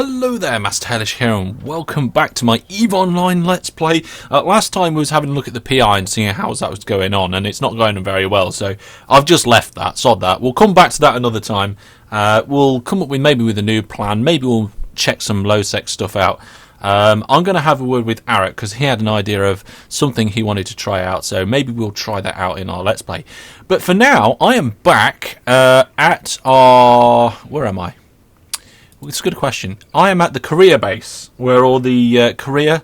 Hello there, Master Hellish here, and welcome back to my EVE Online Let's Play. Last time we was having a look at the PI and seeing how that was going on, and it's not going very well, so I've just left that, sod that. We'll come back to that another time. We'll come up with a new plan, maybe we'll check some low-sec stuff out. I'm going to have a word with Arik, because he had an idea of something he wanted to try out, so maybe we'll try that out in our Let's Play. But for now, I am back at our... where am I? It's a good question. I am at the career base, where all the career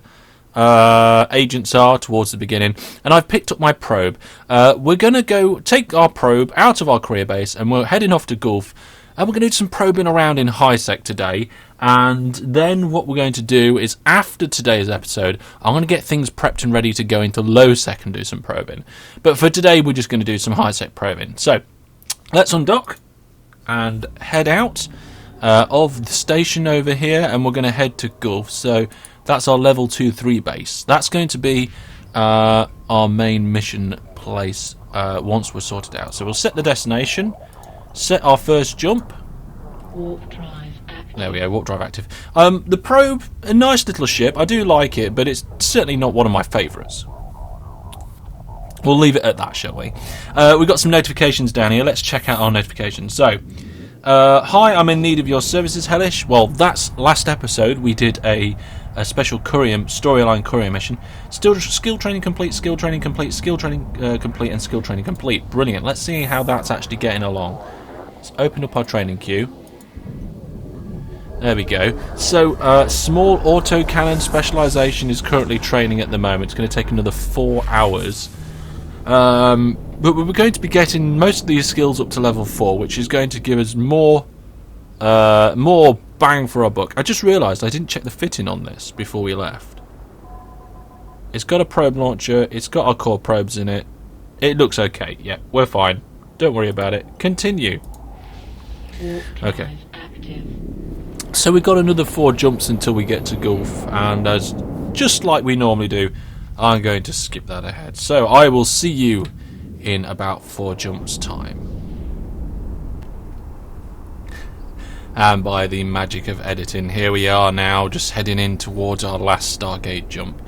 agents are towards the beginning, and I've picked up my probe. We're going to go take our probe out of our career base, and we're heading off to Gulf, and we're going to do some probing around in high sec today, and then what we're going to do is, after today's episode, I'm going to get things prepped and ready to go into low sec and do some probing. But for today, we're just going to do some high sec probing. So, let's undock and head out of the station over here, and we're going to head to Gulf. So that's our level 2-3 base. That's going to be our main mission place once we're sorted out. So we'll set the destination, set our first jump. Warp drive active. There we go, warp drive active. The probe, a nice little ship. I do like it, but it's certainly not one of my favourites. We'll leave it at that, shall we? We've got some notifications down here. Let's check out our notifications. So, hi, I'm in need of your services, Hellish. Well, that's last episode. We did a special courier storyline courier mission. Still skill training complete, skill training complete, skill training complete, and skill training complete. Brilliant. Let's see how that's actually getting along. Let's open up our training queue. There we go. So, small autocannon specialization is currently training at the moment. It's going to take another 4 hours. But we're going to be getting most of these skills up to level 4, which is going to give us more bang for our buck. I just realised I didn't check the fitting on this before we left. It's got a probe launcher, it's got our core probes in it. It looks okay, yeah, we're fine. Don't worry about it. Continue. Okay. So we've got another 4 jumps until we get to Gulf, and as just like we normally do, I'm going to skip that ahead. So I will see you in about 4 jumps time. And by the magic of editing, here we are now, just heading in towards our last Stargate jump.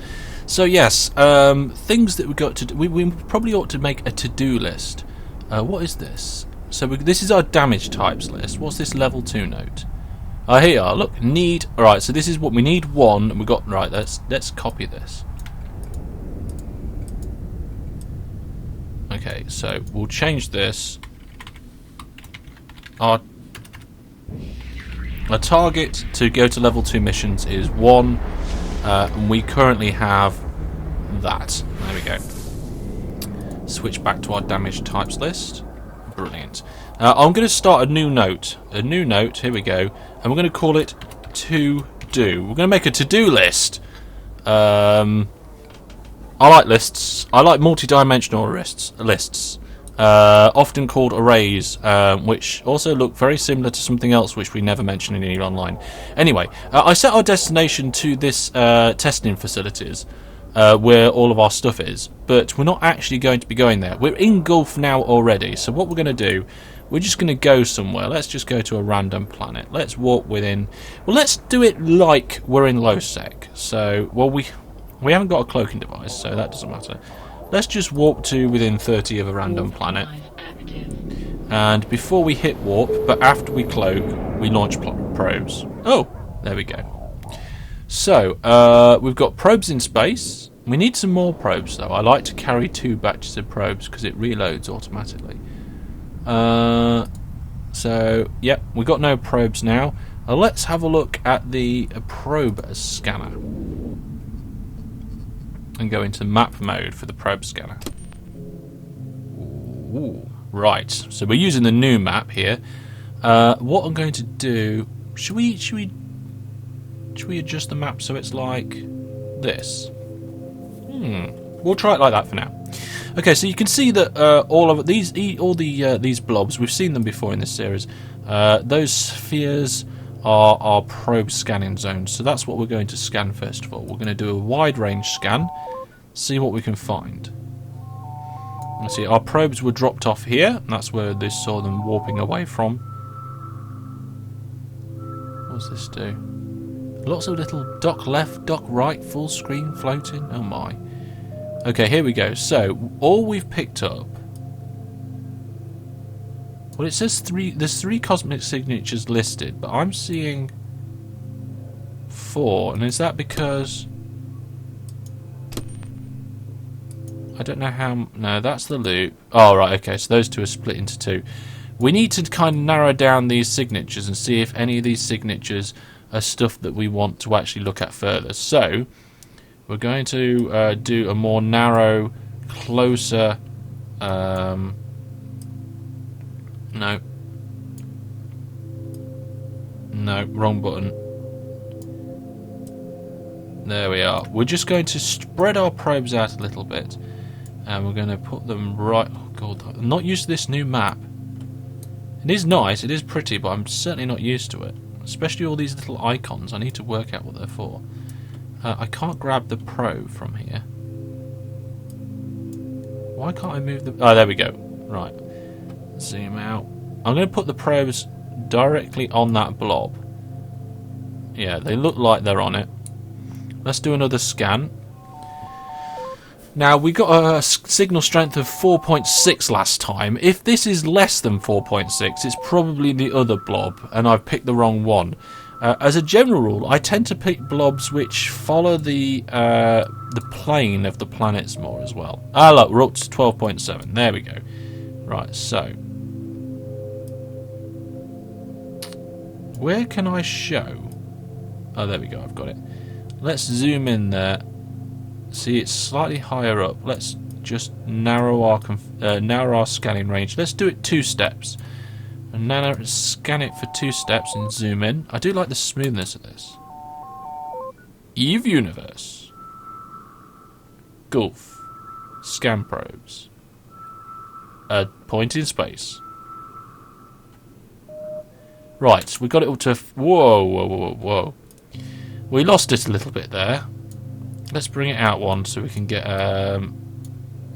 So yes, things that we got to do. We probably ought to make a to-do list. What is this? So this is our damage types list. What's this level 2 note? Oh, here you are. Look, need. All right. So this is what we need. 1, and we got right. Let's copy this. Okay, so we'll change this. Our target to go to level 2 missions is 1, and we currently have that. There we go. Switch back to our damage types list. Brilliant. I'm going to start a new note. A new note, here we go. And we're going to call it to do. We're going to make a to-do list. I like lists. I like multi-dimensional lists. Often called arrays, which also look very similar to something else which we never mention in EVE Online. Anyway, I set our destination to this testing facilities, where all of our stuff is, but we're not actually going to be going there. We're in Gulf now already, so what we're going to do, we're just going to go somewhere. Let's just go to a random planet. Let's walk within. Well, let's do it like we're in low sec. So, well, we haven't got a cloaking device, so that doesn't matter. Let's just warp to within 30 of a random planet. And before we hit warp, but after we cloak, we launch probes. Oh, there we go. So, we've got probes in space. We need some more probes, though. I like to carry 2 batches of probes because it reloads automatically. So, yep, we've got no probes now. Let's have a look at the probe scanner. And go into map mode for the probe scanner. Ooh, right, so we're using the new map here. What I'm going to do, should we adjust the map so it's like this? We'll try it like that for now. Okay, so you can see that all of these blobs, we've seen them before in this series. Those spheres are our probe scanning zones. So that's what we're going to scan first of all. We're going to do a wide range scan, see what we can find. Let's see, our probes were dropped off here, and that's where they saw them warping away from. What does this do? Lots of little dock left, dock right, full screen floating. Oh my. Okay, here we go. So, all we've picked up... Well, it says there's 3 cosmic signatures listed, but I'm seeing 4. And is that because... I don't know how... No, that's the loop. Oh, right, okay, so those 2 are split into 2. We need to kind of narrow down these signatures and see if any of these signatures are stuff that we want to actually look at further. So, we're going to do a more narrow, closer... No. No, wrong button. There we are. We're just going to spread our probes out a little bit. And we're going to put them right... Oh, God. I'm not used to this new map. It is nice, it is pretty, but I'm certainly not used to it. Especially all these little icons. I need to work out what they're for. I can't grab the probe from here. Why can't I move the... Oh, there we go. Right. Zoom out. I'm going to put the probes directly on that blob. Yeah, they look like they're on it. Let's do another scan. Now, we got a signal strength of 4.6 last time. If this is less than 4.6, it's probably the other blob, and I've picked the wrong one. As a general rule, I tend to pick blobs which follow the plane of the planets more as well. Ah, look, we're up to 12.7. There we go. Right, so... Where can I show? Oh, there we go, I've got it. Let's zoom in there. See, it's slightly higher up. Let's just narrow our scanning range. Let's do it 2 steps. And scan it for 2 steps and zoom in. I do like the smoothness of this. Eve Universe. Gulf. Scan probes. A point in space. Right, we got it up to... Whoa, whoa, whoa, whoa. We lost it a little bit there. Let's bring it out one so we can get a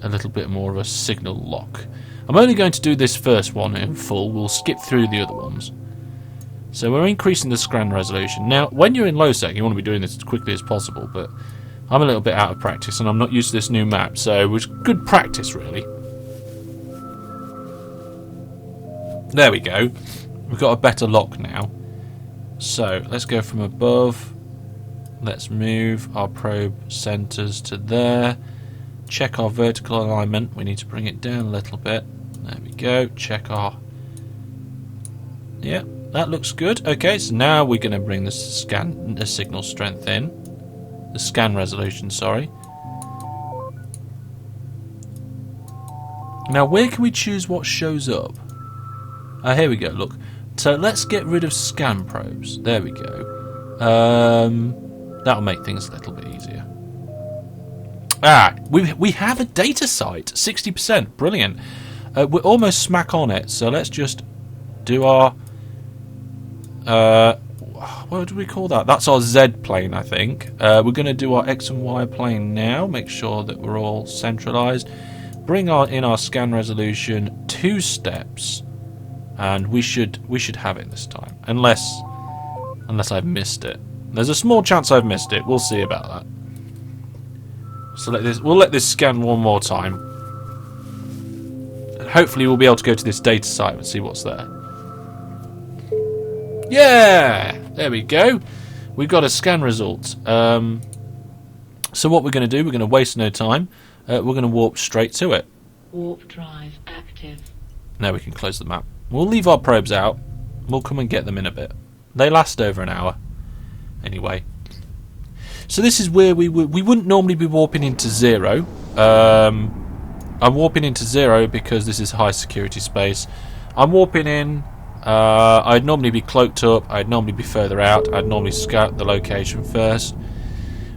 little bit more of a signal lock. I'm only going to do this first one in full. We'll skip through the other ones. So we're increasing the scan resolution. Now, when you're in low sec, you want to be doing this as quickly as possible, but I'm a little bit out of practice and I'm not used to this new map, so it was good practice, really. There we go. We've got a better lock now. So, let's go from above. Let's move our probe centers to there. Check our vertical alignment. We need to bring it down a little bit. There we go. Check our... Yeah, that looks good. Okay, so now we're going to bring the signal strength in. The scan resolution, sorry. Now, where can we choose what shows up? Here we go, look. So let's get rid of scan probes. There we go. That'll make things a little bit easier. Ah, we have a data site. 60%. Brilliant. We're almost smack on it. So let's just do our... what do we call that? That's our Z plane, I think. We're going to do our X and Y plane now. Make sure that we're all centralized. Bring in our scan resolution 2 steps. And we should have it this time, unless I've missed it. There's a small chance I've missed it. We'll see about that. So we'll let this scan one more time, and hopefully we'll be able to go to this data site and see what's there. Yeah, there we go. We've got a scan result. So what we're going to do? We're going to waste no time. We're going to warp straight to it. Warp drive active. Now we can close the map. We'll leave our probes out. We'll come and get them in a bit. They last over an hour. Anyway. So this is where we wouldn't normally be warping into 0. I'm warping into 0 because this is high security space. I'm warping in. I'd normally be cloaked up. I'd normally be further out. I'd normally scout the location first.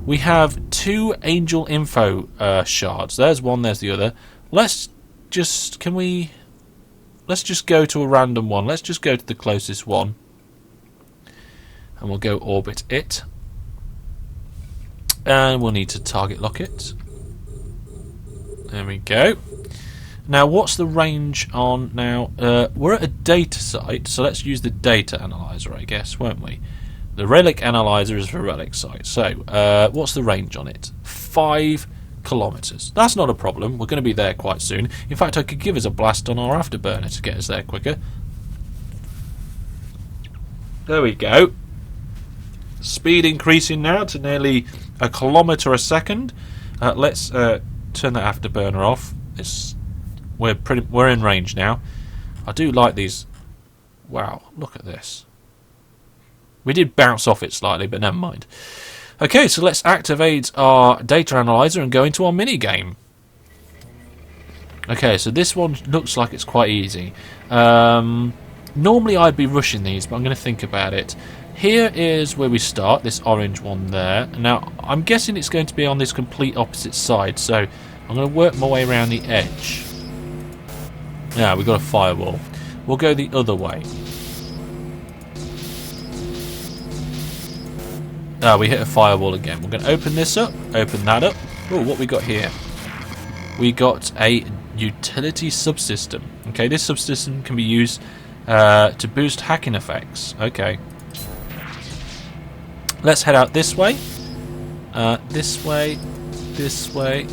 We have 2 angel info shards. There's one, there's the other. Let's just go to a random one. Let's just go to the closest one. And we'll go orbit it. And we'll need to target lock it. There we go. Now, what's the range on now? We're at a data site, so let's use the data analyzer, I guess, won't we? The relic analyzer is for relic site. So, what's the range on it? 5 kilometers. That's not a problem. We're going to be there quite soon. In fact, I could give us a blast on our afterburner to get us there quicker. There we go. Speed increasing now to nearly 1 kilometer a second. Let's turn the afterburner off. We're in range now. I do like these. Wow, look at this. We did bounce off it slightly, but never mind. Okay, so let's activate our data analyzer and go into our mini game. Okay, so this one looks like it's quite easy. Normally I'd be rushing these, but I'm going to think about it. Here is where we start, this orange one there. Now, I'm guessing it's going to be on this complete opposite side, so I'm going to work my way around the edge. Yeah, we've got a firewall. We'll go the other way. We hit a firewall again. We're going to open this up, open that up. Oh, what we got here? We got a utility subsystem. Okay, this subsystem can be used to boost hacking effects. Okay. Let's head out this way. This way. This way.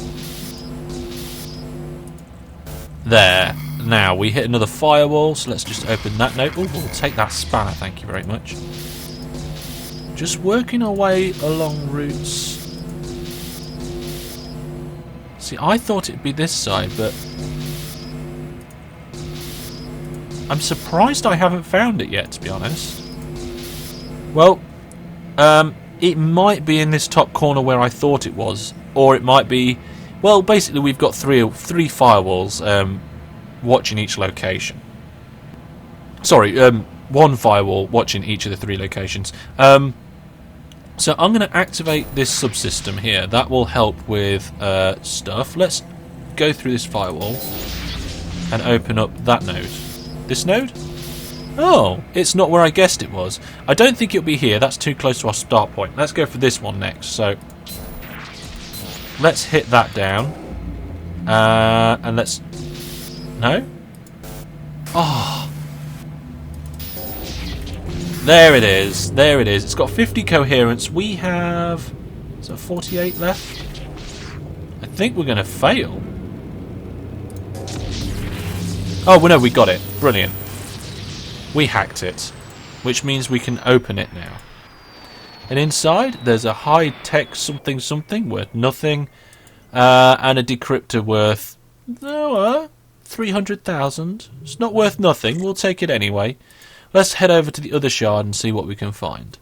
There. Now, we hit another firewall, so let's just open that note. Oh, we'll take that spanner, thank you very much. Just working our way along routes. See, I thought it'd be this side, but I'm surprised I haven't found it yet, to be honest. Well, it might be in this top corner where I thought it was, or it might be... Well, basically we've got three firewalls watching each location. Sorry, one firewall watching each of the 3 locations. So I'm going to activate this subsystem here. That will help with stuff. Let's go through this firewall and open up that node. This node? Oh, it's not where I guessed it was. I don't think it'll be here. That's too close to our start point. Let's go for this one next. So let's hit that down. And let's... No? Oh. There it is. There it is. It's got 50 coherence. We have... Is there 48 left? I think we're going to fail. Oh, well, no, we got it. Brilliant. We hacked it. Which means we can open it now. And inside, there's a high-tech something worth nothing. And a decryptor worth... 300,000. It's not worth nothing. We'll take it anyway. Let's head over to the other shard and see what we can find.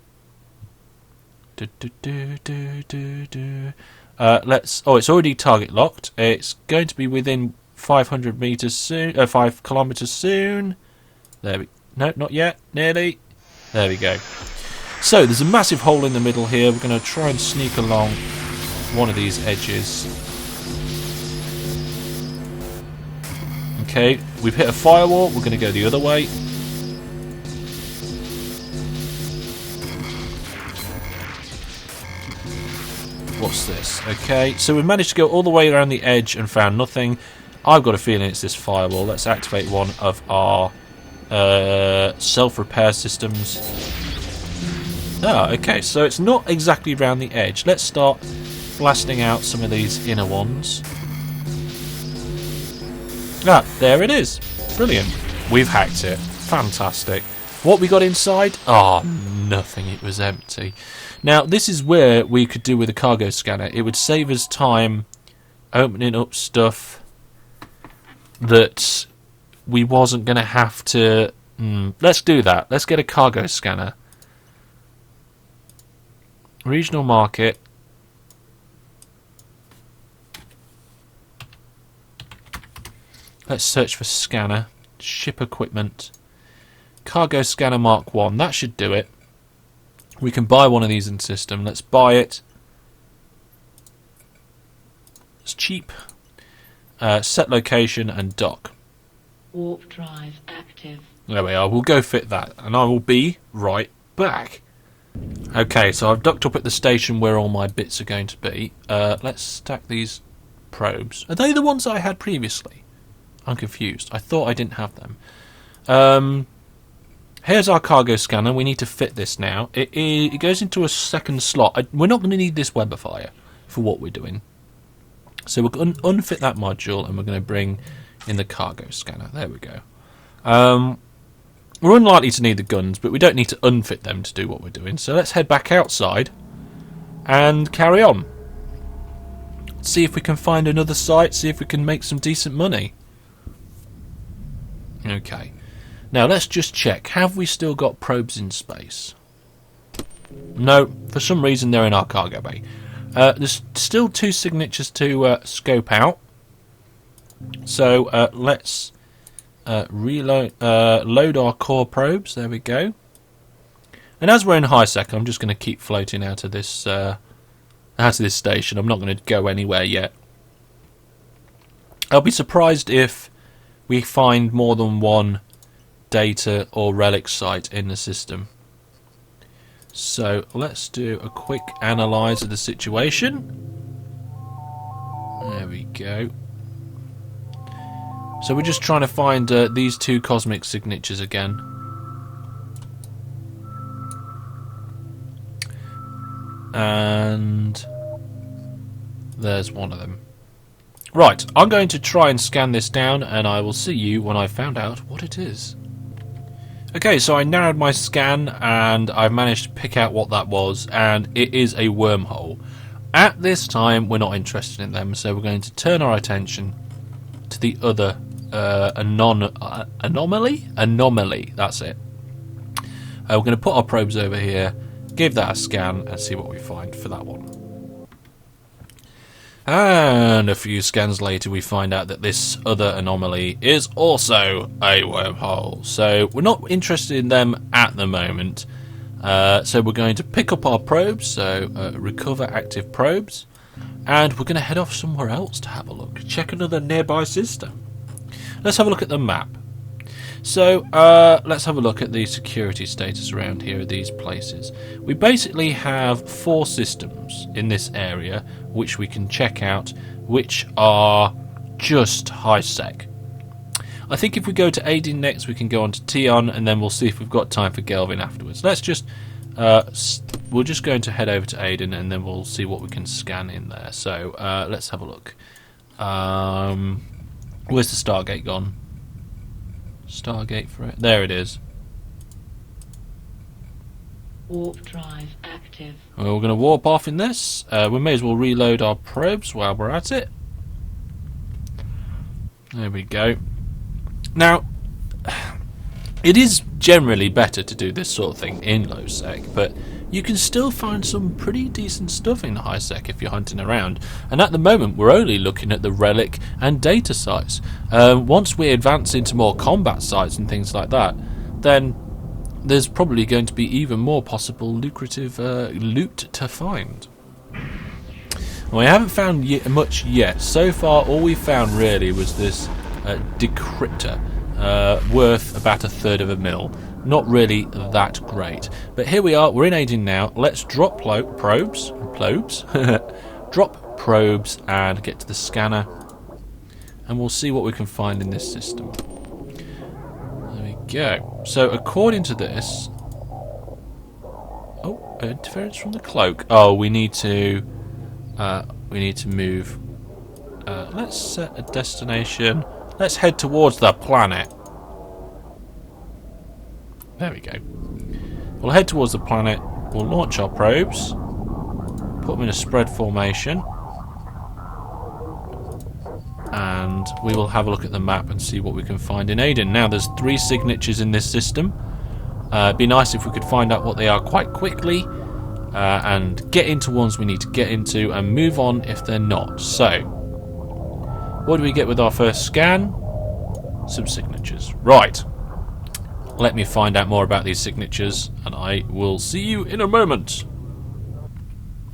Let's... Oh, it's already target locked. It's going to be within 500 meters soon. 5 kilometers soon. There we... No, not yet. Nearly. There we go. So, there's a massive hole in the middle here. We're going to try and sneak along one of these edges. Okay, we've hit a firewall. We're going to go the other way. What's this? Okay, so we've managed to go all the way around the edge and found nothing. I've got a feeling it's this firewall. Let's activate one of our self-repair systems. Okay, so it's not exactly around the edge. Let's start blasting out some of these inner ones. There it is. Brilliant. We've hacked it. Fantastic. What we got inside? Nothing. It was empty. Now, this is where we could do with a cargo scanner. It would save us time opening up stuff that we wasn't going to have to... let's do that. Let's get a cargo scanner. Regional market. Let's search for scanner. Ship equipment. Cargo scanner Mark 1. That should do it. We can buy one of these in system. Let's buy it. It's cheap. Set location and dock. Warp drive active. There we are. We'll go fit that. And I will be right back. Okay, so I've docked up at the station where all my bits are going to be. Let's stack these probes. Are they the ones I had previously? I'm confused. I thought I didn't have them. Here's our cargo scanner. We need to fit this now. It goes into a second slot. We're not going to need this webifier for what we're doing. So we're going to unfit that module and we're going to bring in the cargo scanner. There we go. We're unlikely to need the guns, but we don't need to unfit them to do what we're doing. So let's head back outside and carry on. See if we can find another site, see if we can make some decent money. Okay. Now let's just check. Have we still got probes in space? No, for some reason they're in our cargo bay. There's still 2 signatures to scope out. So let's load our core probes. There we go. And as we're in high sec, I'm just going to keep floating out of this station. I'm not going to go anywhere yet. I'll be surprised if we find more than one data or relic site in the system. So let's do a quick analyze of the situation. There we go. So we're just trying to find these 2 cosmic signatures again. And there's one of them. Right, I'm going to try and scan this down, and I will see you when I've found out what it is. Okay, so I narrowed my scan, and I've managed to pick out what that was, and it is a wormhole. At this time, we're not interested in them, so we're going to turn our attention to the other anomaly. That's it. We're going to put our probes over here, give that a scan, and see what we find for that one. And a few scans later we find out that this other anomaly is also a wormhole. So we're not interested in them at the moment. So we're going to pick up our probes, so recover active probes. And we're going to head off somewhere else to have a look. Check another nearby system. Let's have a look at the map. So let's have a look at the security status around here at these places. We basically have 4 systems in this area which we can check out, which are just high sec. I think if we go to Aidin next, we can go on to Tion, and then we'll see if we've got time for Gelvin afterwards. Let's just we're just going to head over to Aidin, and then we'll see what we can scan in there. So let's have a look. Where's the Stargate gone? Stargate for it. There it is. Warp drive active. Well, we're going to warp off in this. We may as well reload our probes while we're at it. There we go. Now, it is generally better to do this sort of thing in low sec, but you can still find some pretty decent stuff in high sec if you're hunting around. And at the moment, we're only looking at the relic and data sites. Once we advance into more combat sites and things like that, then there's probably going to be even more possible lucrative loot to find. We haven't found much yet. So far, all we found really was this decryptor, worth about 1/3 of a mil. Not really that great. But here we are, we're in Aidin now. Let's drop probes, drop probes and get to the scanner. And we'll see what we can find in this system. There we go. So according to this... Oh, interference from the cloak. Oh, we need to move. Let's set a destination. Let's head towards the planet. There we go. We'll head towards the planet. We'll launch our probes. Put them in a spread formation. And we will have a look at the map and see what we can find in Aidin. Now, there's 3 signatures in this system. It'd be nice if we could find out what they are quite quickly. And get into ones we need to get into and move on if they're not. So, what do we get with our first scan? Some signatures. Right. Let me find out more about these signatures, and I will see you in a moment.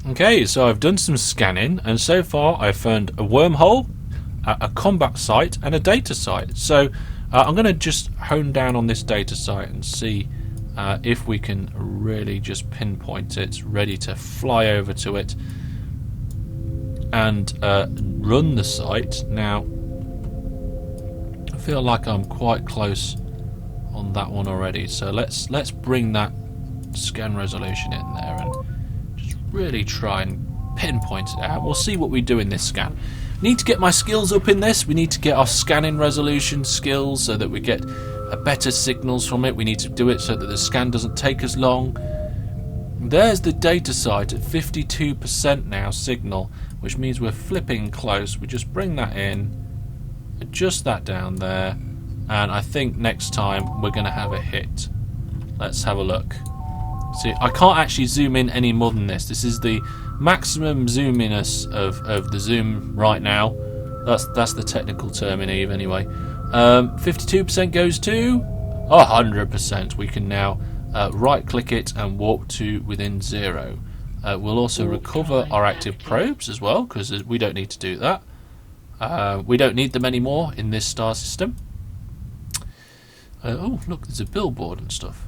Okay, so I've done some scanning, and so far I've found a wormhole, a combat site, and a data site. So I'm going to just hone down on this data site and see if we can really just pinpoint it, ready to fly over to it and run the site. Now, I feel like I'm quite close on that one already. So let's bring that scan resolution in there and just really try and pinpoint it out. We'll see what we do in this scan. Need to get my skills up in this. We need to get our scanning resolution skills so that we get a better signals from it. We need to do it so that the scan doesn't take as long. There's the data site at 52% now signal, which means we're flipping close. We just bring that in, adjust that down there, and I think next time we're going to have a hit. Let's have a look. See, I can't actually zoom in any more than this. This is the maximum zoominess of the zoom right now. That's the technical term in Eve anyway. 52% goes to 100%. We can now right click it and warp to within 0. We'll also recover our active probes as well, because we don't need to do that. We don't need them anymore in this star system. Oh look, there's a billboard and stuff.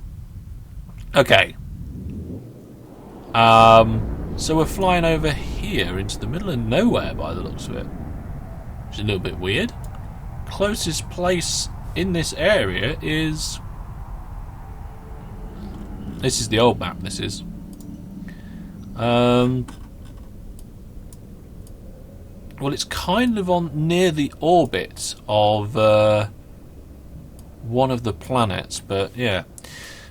Okay. So we're flying over here into the middle of nowhere by the looks of it, which is a little bit weird. Closest place in this area is... This is the old map, this is. Well, it's kind of on near the orbit of one of the planets, but yeah.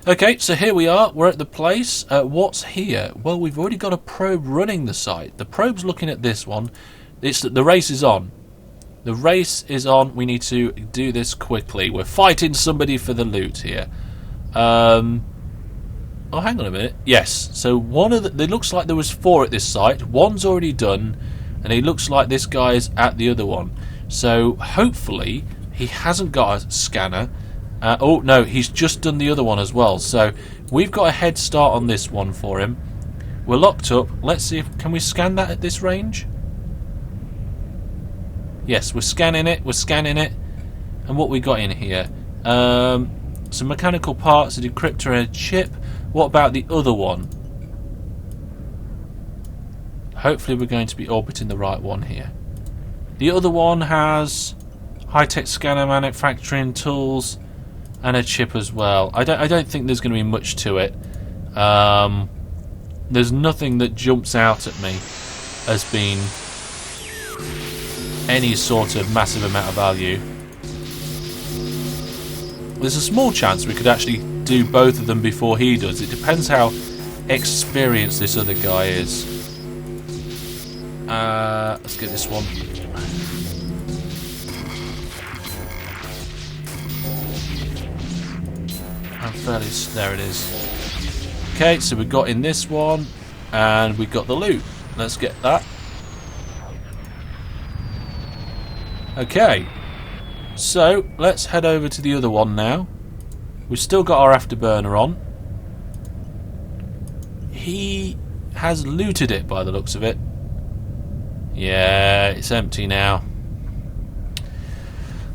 Okay, so here we are. We're at the place. What's here? Well, we've already got a probe running the site. The probe's looking at this one. The race is on. The race is on. We need to do this quickly. We're fighting somebody for the loot here. Oh, hang on a minute. Yes. So one of the... It looks like there was 4 at this site. One's already done, and it looks like this guy's at the other one. So hopefully he hasn't got a scanner. Oh no, he's just done the other one as well. So we've got a head start on this one for him. We're locked up. Let's see if can we scan that at this range. Yes, we're scanning it. We're scanning it. And what we got in here? Some mechanical parts, a decryptor, and a chip. What about the other one? Hopefully we're going to be orbiting the right one here. The other one has high-tech scanner manufacturing tools and a chip as well. I don't think there's going to be much to it. There's nothing that jumps out at me as being any sort of massive amount of value. There's a small chance we could actually do both of them before he does. It depends how experienced this other guy is. Let's get this one. I'm fairly... There it is. Okay, so we got in this one, and we got the loot. Let's get that. Okay. So, let's head over to the other one now. We've still got our afterburner on. He has looted it by the looks of it. Yeah, it's empty now.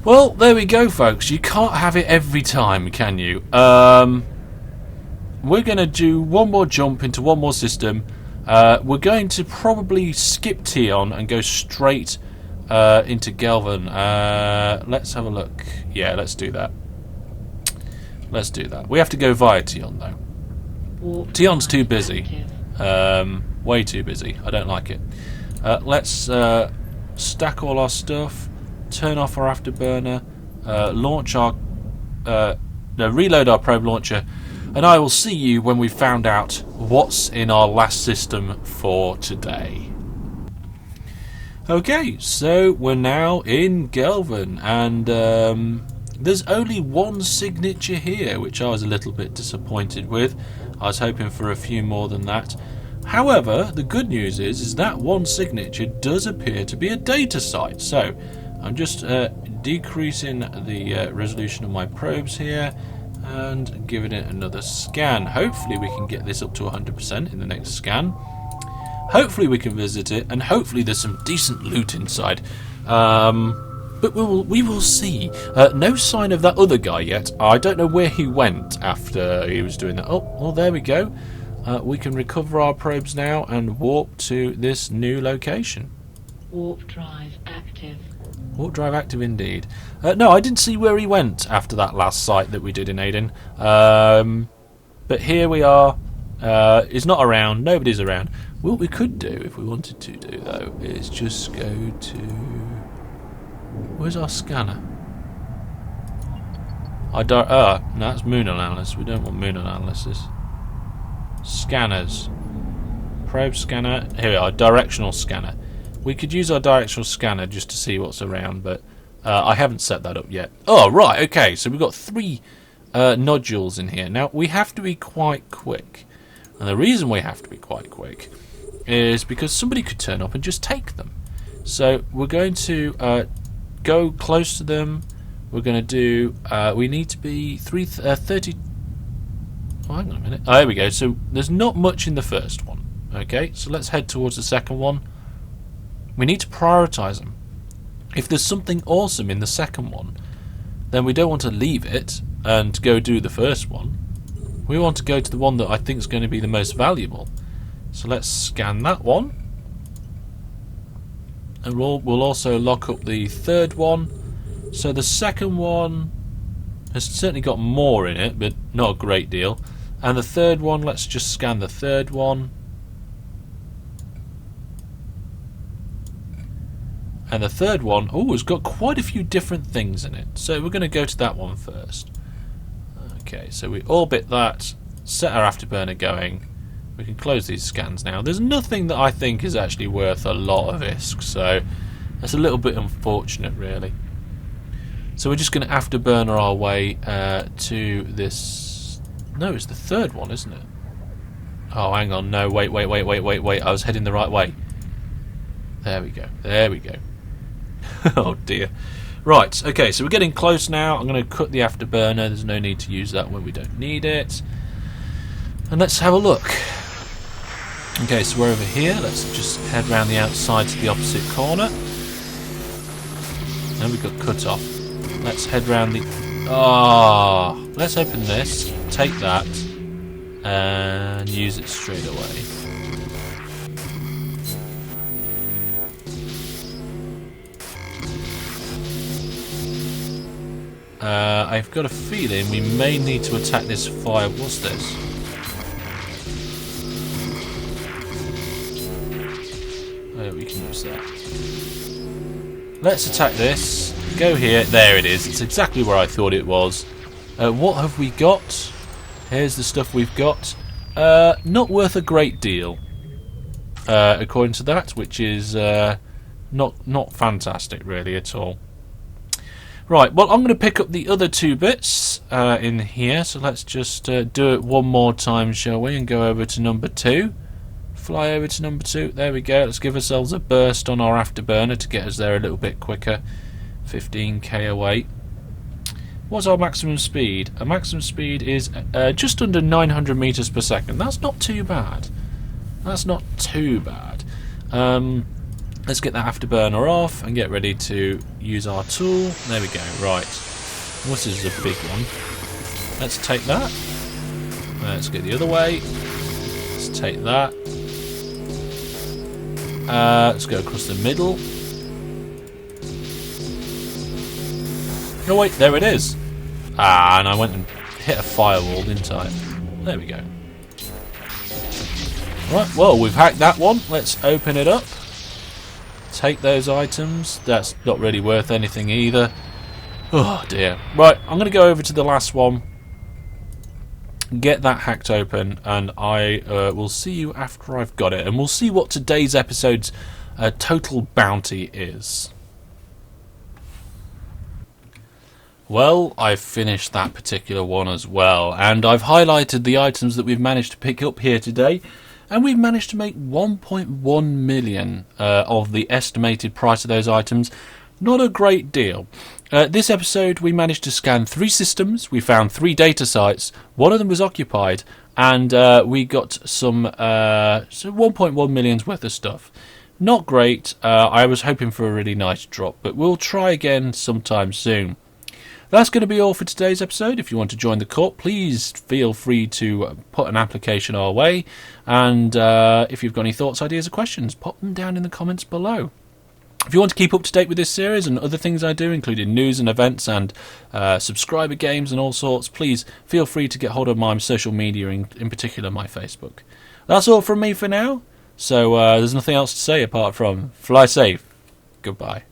Well, there we go, folks. You can't have it every time, can you? We're going to do one more jump into one more system. We're going to probably skip Tion and go straight into Galvan. Let's have a look. Yeah, let's do that. Let's do that. We have to go via Tion, though. Tion's too busy. Way too busy. I don't like it. Let's stack all our stuff, turn off our afterburner, launch our... reload our probe launcher, and I will see you when we've found out what's in our last system for today. Okay, so we're now in Galvan, and there's only one signature here, which I was a little bit disappointed with. I was hoping for a few more than that. However, the good news is that one signature does appear to be a data site. So I'm just decreasing the resolution of my probes here and giving it another scan. Hopefully we can get this up to 100% in the next scan. Hopefully we can visit it, and hopefully there's some decent loot inside. But we will see. No sign of that other guy yet. I don't know where he went after he was doing that. Oh, well, there we go. We can recover our probes now and warp to this new location. Warp drive active. Warp drive active indeed. No, I didn't see where he went after that last site that we did in Aden. But here we are. He's not around. Nobody's around. What we could do, if we wanted to do, though, is just go to... Where's our scanner? No, that's moon analysis. We don't want moon analysis. Scanners. Probe scanner. Here we are, directional scanner. We could use our directional scanner just to see what's around, but I haven't set that up yet. Oh, right, okay, so we've got 3 nodules in here. Now, we have to be quite quick. And the reason we have to be quite quick is because somebody could turn up and just take them. So we're going to go close to them. We're going to do... we need to be 30... Oh, hang on a minute. Oh, there we go. So there's not much in the first one. Okay, so let's head towards the second one. We need to prioritise them. If there's something awesome in the second one, then we don't want to leave it and go do the first one. We want to go to the one that I think is going to be the most valuable. So let's scan that one. And we'll also lock up the third one. So the second one has certainly got more in it, but not a great deal. And the third one, let's just scan the third one. And the third one, oh, it's got quite a few different things in it. So we're going to go to that one first. Okay, so we orbit that, set our afterburner going. We can close these scans now. There's nothing that I think is actually worth a lot of ISK, so that's a little bit unfortunate, really. So we're just going to afterburner our way to this... No, it's the third one, isn't it? Oh, hang on, no, wait. I was heading the right way. There we go. Oh, dear. Right, okay, so we're getting close now. I'm going to cut the afterburner. There's no need to use that when we don't need it. And let's have a look. Okay, so we're over here. Let's just head round the outside to the opposite corner. And we got cut off. Let's head round the... let's open this, take that, and use it straight away. I've got a feeling we may need to attack this fire. What's this? Oh, we can use that. Let's attack this. Go here. There it is. It's exactly where I thought it was. What have we got? Here's the stuff we've got. Not worth a great deal, according to that, which is not fantastic really at all. Right, well, I'm going to pick up the other 2 bits in here, so let's just do it one more time, shall we, and go over to number 2. Fly over to number 2. There we go. Let's give ourselves a burst on our afterburner to get us there a little bit quicker. 15k away. What's our maximum speed? Our maximum speed is just under 900 meters per second. That's not too bad. Let's get that afterburner off and get ready to use our tool. There we go. Right. This is a big one. Let's take that. Let's go the other way. Let's take that. Let's go across the middle. Oh wait, there it is. And I went and hit a firewall, didn't I? There we go. Right, well, we've hacked that one. Let's open it up. Take those items. That's not really worth anything either. Oh dear. Right, I'm going to go over to the last one. Get that hacked open, and I will see you after I've got it. And we'll see what today's episode's total bounty is. Well, I've finished that particular one as well, and I've highlighted the items that we've managed to pick up here today, and we've managed to make 1.1 million of the estimated price of those items. Not a great deal. This episode we managed to scan 3 systems, we found 3 data sites, one of them was occupied, and we got some 1.1 million's worth of stuff. Not great. I was hoping for a really nice drop, but we'll try again sometime soon. That's going to be all for today's episode. If you want to join the court, please feel free to put an application our way. And if you've got any thoughts, ideas or questions, pop them down in the comments below. If you want to keep up to date with this series and other things I do, including news and events and subscriber games and all sorts, please feel free to get hold of my social media, in particular my Facebook. That's all from me for now, so there's nothing else to say apart from fly safe. Goodbye.